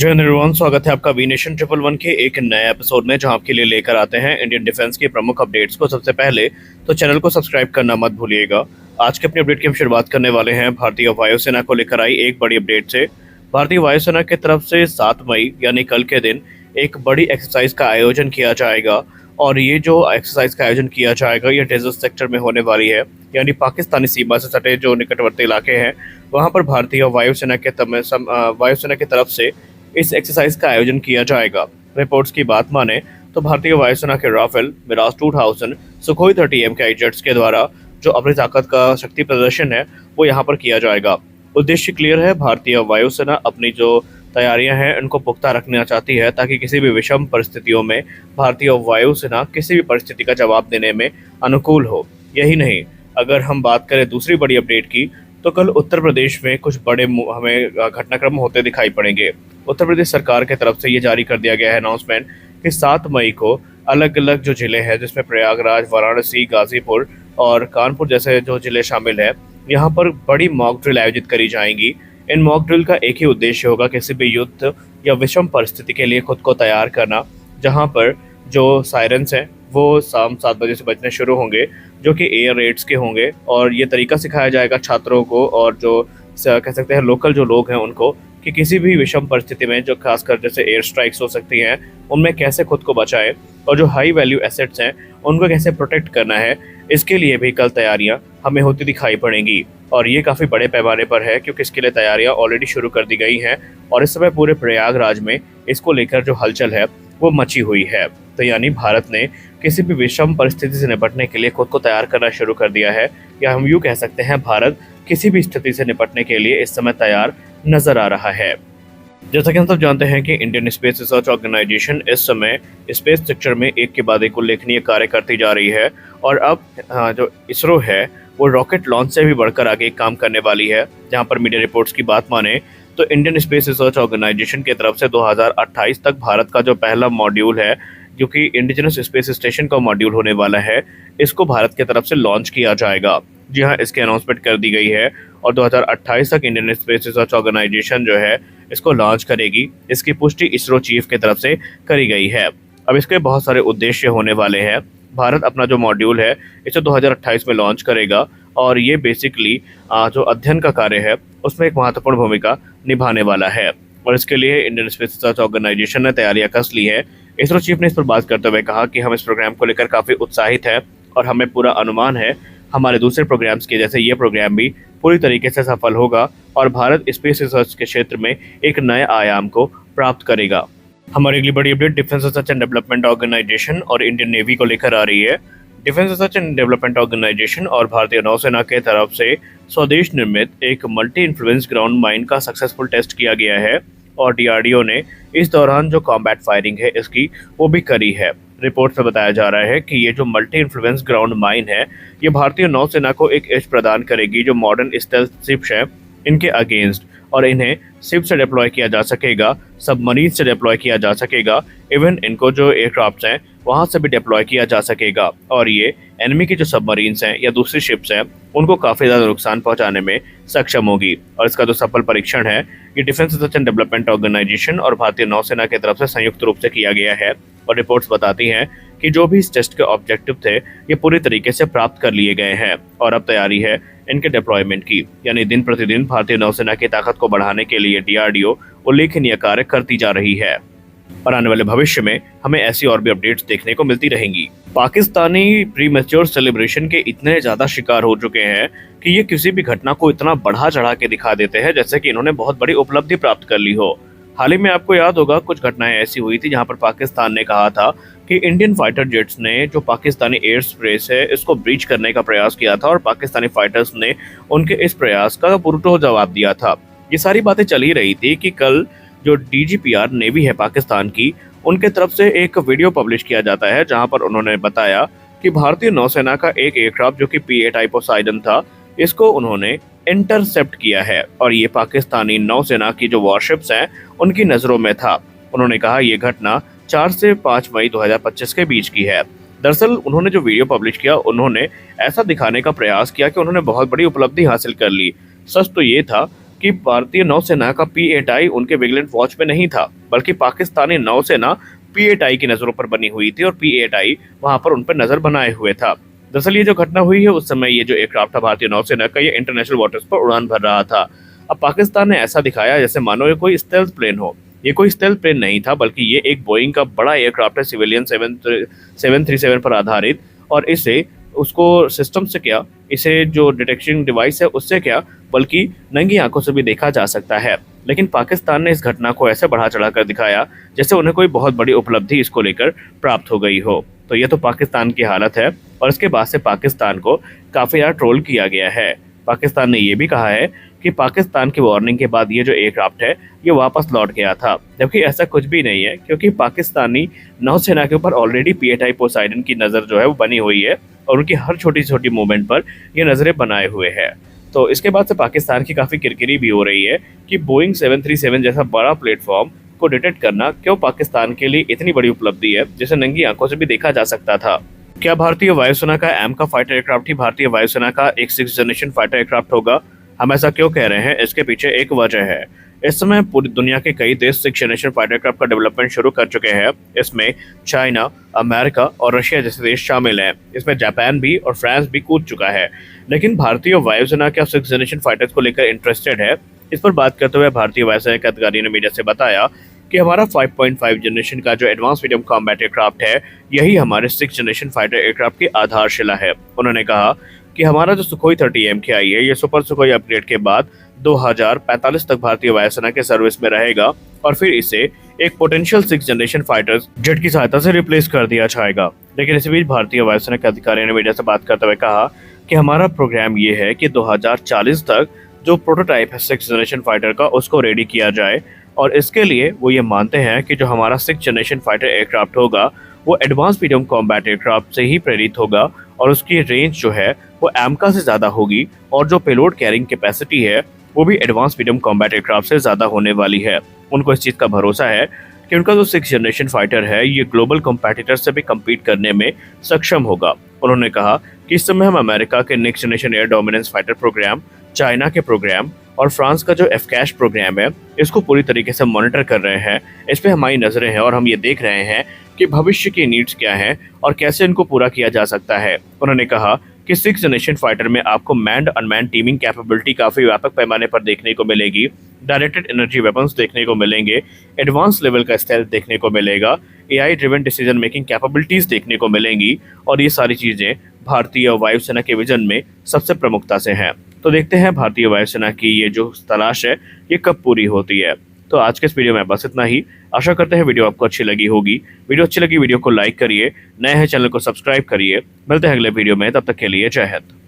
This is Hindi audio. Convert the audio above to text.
जय हिंद एवरीवन, स्वागत है आपका वी नेशन 111 के एक नए एपिसोड में, जहां आपके लिए लेकर आते हैं इंडियन डिफेंस की प्रमुख अपडेट्स को। सबसे पहले तो चैनल को सब्सक्राइब करना मत भूलिएगा। आज के अपनी अपडेट की हम शुरुआत करने वाले हैं भारतीय वायुसेना को लेकर आई एक बड़ी अपडेट से। भारतीय वायुसेना की तरफ से 7 मई यानी कल के दिन एक बड़ी एक्सरसाइज का आयोजन किया जाएगा, और ये जो एक्सरसाइज का आयोजन किया जाएगा ये डेजर्ट सेक्टर में होने वाली है, यानी पाकिस्तानी सीमा से सटे जो निकटवर्ती इलाके हैं वहाँ पर भारतीय वायुसेना की तरफ से इस एक्सरसाइज का आयोजन किया जाएगा। रिपोर्ट्स की बात माने तो भारतीय वायुसेना के Rafale, Mirage 2000, Sukhoi 30 MKI jets के द्वारा जो अपनी ताकत का शक्ति प्रदर्शन है वो यहाँ पर किया जाएगा। उद्देश्य क्लियर है, भारतीय वायुसेना अपनी जो तैयारियां हैं उनको पुख्ता रखना चाहती है ताकि किसी भी विषम परिस्थितियों में भारतीय वायुसेना किसी भी परिस्थिति का जवाब देने में अनुकूल हो। यही नहीं, अगर हम बात करें दूसरी बड़ी अपडेट की तो कल उत्तर प्रदेश में कुछ बड़े हमें घटनाक्रम होते दिखाई पड़ेंगे। उत्तर प्रदेश सरकार की तरफ से ये जारी कर दिया गया है अनाउंसमेंट कि 7 मई को अलग अलग जो जिले हैं जिसमें प्रयागराज, वाराणसी, गाजीपुर और कानपुर जैसे जो जिले शामिल हैं, यहाँ पर बड़ी मॉक ड्रिल आयोजित करी जाएंगी। इन मॉक ड्रिल का एक ही उद्देश्य होगा, किसी भी युद्ध या विषम परिस्थिति के लिए खुद को तैयार करना, जहाँ पर जो सायरन्स हैं वो शाम 7 बजे से बजने शुरू होंगे, जो कि एयर रेड्स के होंगे। और ये तरीका सिखाया जाएगा छात्रों को और जो कह सकते हैं लोकल जो लोग हैं उनको, कि किसी भी विषम परिस्थिति में जो खासकर जैसे एयर स्ट्राइक्स हो सकती हैं उनमें कैसे खुद को बचाएं, और जो हाई वैल्यू एसेट्स हैं उनको कैसे प्रोटेक्ट करना है, इसके लिए भी कल तैयारियां हमें होती दिखाई पड़ेंगी। और ये काफ़ी बड़े पैमाने पर है क्योंकि इसके लिए तैयारियां ऑलरेडी शुरू कर दी गई हैं, और इस समय पूरे प्रयागराज में इसको लेकर जो हलचल है वो मची हुई है। तो यानी भारत ने किसी भी विषम परिस्थिति से निपटने के लिए खुद को तैयार करना शुरू कर दिया है, या हम यूँ कह सकते हैं भारत किसी भी स्थिति से निपटने के लिए इस समय तैयार नजर आ रहा है। जैसा कि हम सब जानते हैं कि इंडियन स्पेस रिसर्च ऑर्गेनाइजेशन इस समय स्पेस सेक्टर में एक के बाद एक उल्लेखनीय कार्य करती जा रही है, और अब जो इसरो है वो रॉकेट लॉन्च से भी बढ़कर आगे काम करने वाली है। जहां पर मीडिया रिपोर्ट्स की बात माने तो इंडियन स्पेस रिसर्च ऑर्गेनाइजेशन की तरफ से 2028 तक भारत का जो पहला मॉड्यूल है, जो कि इंडिजिनस स्पेस स्टेशन का मॉड्यूल होने वाला है, इसको भारत की तरफ से लॉन्च किया जाएगा। जी हाँ, इसकी अनाउंसमेंट कर दी गई है, और 2028 तक इंडियन स्पेस रिसर्च ऑर्गेनाइजेशन जो है इसको लॉन्च करेगी। इसकी पुष्टि इसरो चीफ की तरफ से करी गई है। अब इसके बहुत सारे उद्देश्य होने वाले हैं। भारत अपना जो मॉड्यूल है इसे 2028 में लॉन्च करेगा, और ये बेसिकली जो अध्ययन का कार्य है उसमें एक महत्वपूर्ण भूमिका निभाने वाला है, और इसके लिए इंडियन स्पेस रिसर्च ऑर्गेनाइजेशन ने तैयारियां कस ली है। इसरो चीफ ने इस पर बात करते हुए कहा कि हम इस प्रोग्राम को लेकर काफ़ी उत्साहित हैं, और हमें पूरा अनुमान है हमारे दूसरे प्रोग्राम्स के जैसे ये प्रोग्राम भी पूरी तरीके से सफल होगा, और भारत स्पेस रिसर्च के क्षेत्र में एक नए आयाम को प्राप्त करेगा। हमारी अगली बड़ी update defence research and development organisation और इंडियन नेवी को लेकर आ रही है। Defence research and development organisation और भारतीय नौसेना के तरफ से स्वदेश निर्मित एक मल्टी इन्फ्लुएंस ग्राउंड माइन का सक्सेसफुल टेस्ट किया गया है, और DRDO ने इस दौरान जो कॉम्बैट फायरिंग है इसकी वो भी करी है। रिपोर्ट में बताया जा रहा है कि ये जो मल्टी इन्फ्लुएंस ग्राउंड माइन है ये भारतीय नौसेना को एक एज प्रदान करेगी जो मॉडर्न स्टेल्थ शिप्स हैं इनके अगेंस्ट, और इन्हें शिप से डिप्लॉय किया जा सकेगा, सबमरीन से डिप्लॉय किया जा सकेगा, इवन इनको जो एयरक्राफ्ट हैं वहाँ से भी डिप्लॉय किया जा सकेगा, और ये एनिमी की जो सबमरीन्स हैं या दूसरी शिप्स हैं उनको काफ़ी ज़्यादा नुकसान पहुँचाने में सक्षम होगी। और इसका जो सफल परीक्षण है ये defence research and development organisation और भारतीय नौसेना की तरफ से संयुक्त रूप से किया गया है, और रिपोर्ट्स बताती हैं कि जो भी इस टेस्ट के ऑब्जेक्टिव थे ये पूरी तरीके से प्राप्त कर लिए गए हैं, और अब तैयारी है इनके डिप्लॉयमेंट की। यानी दिन प्रतिदिन भारतीय नौसेना की ताकत को बढ़ाने के लिए DRDO उल्लेखनीय कार्य करती जा रही है, और आने वाले भविष्य में हमें ऐसी और भी अपडेट्स देखने को मिलती रहेंगी। पाकिस्तानी प्रीमेच्योर सेलिब्रेशन के इतने ज़्यादा शिकार हो चुके हैं कि ये किसी भी घटना को इतना बढ़ा चढ़ा के दिखा देते हैं जैसे कि इन्होंने बहुत बड़ी उपलब्धि प्राप्त कर ली हो। हाल ही में आपको याद होगा कुछ घटनाएं ऐसी हुई थी जहां पर पाकिस्तान ने कहा था कि इंडियन फाइटर जेट्स ने जो पाकिस्तानी एयर स्पेस है इसको ब्रीच करने का प्रयास किया था, और पाकिस्तानी फाइटर्स ने उनके इस प्रयास का पुरजोर जवाब दिया था। ये सारी बातें चल ही रही थी कि कल जो DGPR नेवी है पाकिस्तान की, उनके तरफ से एक वीडियो पब्लिश किया जाता है जहां पर उन्होंने बताया कि भारतीय नौसेना का एक एयरक्राफ्ट जो कि P-8I पोसाइडन था, इसको उन्होंने इंटरसेप्ट किया है, और ये पाकिस्तानी नौसेना की जो वॉरशिप्स हैं उनकी नज़रों में था। उन्होंने कहा ये घटना 4 से 5 मई 2025 के बीच की है। दरअसल उन्होंने जो वीडियो पब्लिश किया उन्होंने ऐसा दिखाने का प्रयास किया कि उन्होंने बहुत बड़ी उपलब्धि हासिल कर ली। सच तो ये था कि भारतीय नौसेना का P-8I उनके विजिलेंट वॉच में नहीं था, बल्कि पाकिस्तानी नौसेना P-8I की नजरों पर बनी हुई थी और P-8I वहां पर उन पर नजर बनाए हुए था। दरअसल ये जो घटना हुई है उस समय ये जो एयरक्राफ्ट था भारतीय नौसेना का, ये इंटरनेशनल वाटर्स पर उड़ान भर रहा था। अब पाकिस्तान ने ऐसा दिखाया जैसे मानो ये कोई स्टेल्थ प्लेन हो। ये कोई स्टेल्थ प्लेन नहीं था, बल्कि ये एक बोइंग का बड़ा एयरक्राफ्ट है, सिविलियन 737 पर आधारित। और इसे उसको सिस्टम से क्या, इसे जो डिटेक्शन डिवाइस है उससे क्या, बल्कि नंगी आंखों से भी देखा जा सकता है। लेकिन पाकिस्तान ने इस घटना को ऐसे बढ़ा चढ़ाकर दिखाया जैसे उन्हें कोई बहुत बड़ी उपलब्धि इसको लेकर प्राप्त हो गई हो। तो ये तो पाकिस्तान की हालत है। और इसके बाद से पाकिस्तान को काफी ज्यादा ट्रोल किया गया है। पाकिस्तान ने ये भी कहा है कि पाकिस्तान की वार्निंग के बाद ये जो एयरक्राफ्ट है ये वापस लौट गया था, जबकि ऐसा कुछ भी नहीं है, क्योंकि पाकिस्तानी नौसेना के ऊपर ऑलरेडी P-8I पोसाइडन की नज़र जो है वो बनी हुई है और उनकी हर छोटी छोटी मूवमेंट पर ये नज़रें बनाए हुए हैं। तो इसके बाद से पाकिस्तान की काफ़ी किरकिरी भी हो रही है कि बोइंग 737 जैसा बड़ा प्लेटफॉर्म को डिटेक्ट करना क्यों पाकिस्तान के लिए इतनी बड़ी उपलब्धि है, जिसे नंगी आंखों से भी देखा जा सकता था। क्या भारतीय वायुसेना का एम का फाइटर एयरक्राफ्ट ही भारतीय वायुसेना का एक 6th जनरेशन फाइटर एयरक्राफ्ट होगा? हम ऐसा क्यों कह रहे हैं, इसके पीछे एक वजह है। इस समय पूरी दुनिया के कई देश 6th जनरेशन फाइटर एयरक्राफ्ट का डेवलपमेंट शुरू कर चुके हैं। इसमें चाइना, अमेरिका और रशिया जैसे देश शामिल हैं। इसमें जापान भी और फ्रांस भी कूद चुका है। लेकिन भारतीय वायुसेना क्या 6th जनरेशन फाइटर्स को लेकर इंटरेस्टेड है? इस पर बात करते हुए भारतीय वायुसेना के अधिकारी ने मीडिया से बताया कि हमारा 5.5 जनरेशन का जो एडवांस मीडियम कॉम्बैट एयरक्राफ्ट है, यही हमारे 6th जनरेशन फाइटर एयरक्राफ्ट की आधारशिला है। उन्होंने कहा कि हमारा जो सुखोई 30 MKI है, ये सुपर सुखोई अपग्रेड के बाद 2045 तक भारतीय वायुसेना के सर्विस में रहेगा और फिर इसे एक potential 6th generation fighters jet की सहायता से रिप्लेस कर दिया जाएगा। लेकिन इसी बीच भारतीय वायुसेना के अधिकारी ने मीडिया से बात करते हुए कहा कि हमारा प्रोग्राम ये है कि 2040 तक जो प्रोटोटाइप है 6th जनरेशन फाइटर का, उसको रेडी किया जाए। और इसके लिए वो ये मानते हैं कि जो हमारा 6th जनरेशन फाइटर एयरक्राफ्ट होगा वो एडवांस मीडियम कॉम्बैट एयरक्राफ्ट से ही प्रेरित होगा और उसकी रेंज जो है वो एमका से ज़्यादा होगी और जो पेलोड कैरिंग कैपेसिटी है वो भी एडवांस मीडियम कॉम्बैट एयरक्राफ्ट से ज़्यादा होने वाली है। उनको इस चीज़ का भरोसा है कि उनका जो 6th जनरेशन फाइटर है ये ग्लोबल कॉम्पिटिटर से भी कम्पीट करने में सक्षम होगा। उन्होंने कहा कि इस समय हम अमेरिका के next generation air dominance fighter programme, China के प्रोग्राम और फ्रांस का जो FCAS प्रोग्राम है, इसको पूरी तरीके से मॉनिटर कर रहे हैं। इस पे हमारी नज़रें हैं और हम ये देख रहे हैं कि भविष्य की नीड्स क्या हैं और कैसे इनको पूरा किया जा सकता है। उन्होंने कहा कि 6th जनरेशन फाइटर में आपको मैन्ड अनमैन्ड टीमिंग कैपेबिलिटी काफ़ी व्यापक पैमाने पर देखने को मिलेगी, डायरेक्टेड एनर्जी वेपन्स देखने को मिलेंगे, एडवांस लेवल का स्टेल्थ देखने को मिलेगा, AI driven decision making capabilities देखने को मिलेंगी और ये सारी चीज़ें भारतीय वायुसेना के विजन में सबसे प्रमुखता से हैं। तो देखते हैं भारतीय वायुसेना की ये जो तलाश है ये कब पूरी होती है। तो आज के इस वीडियो में बस इतना ही। आशा करते हैं वीडियो आपको अच्छी लगी होगी। वीडियो अच्छी लगी वीडियो को लाइक करिए, नए हैं चैनल को सब्सक्राइब करिए। मिलते हैं अगले वीडियो में, तब तक के लिए जय हिंद।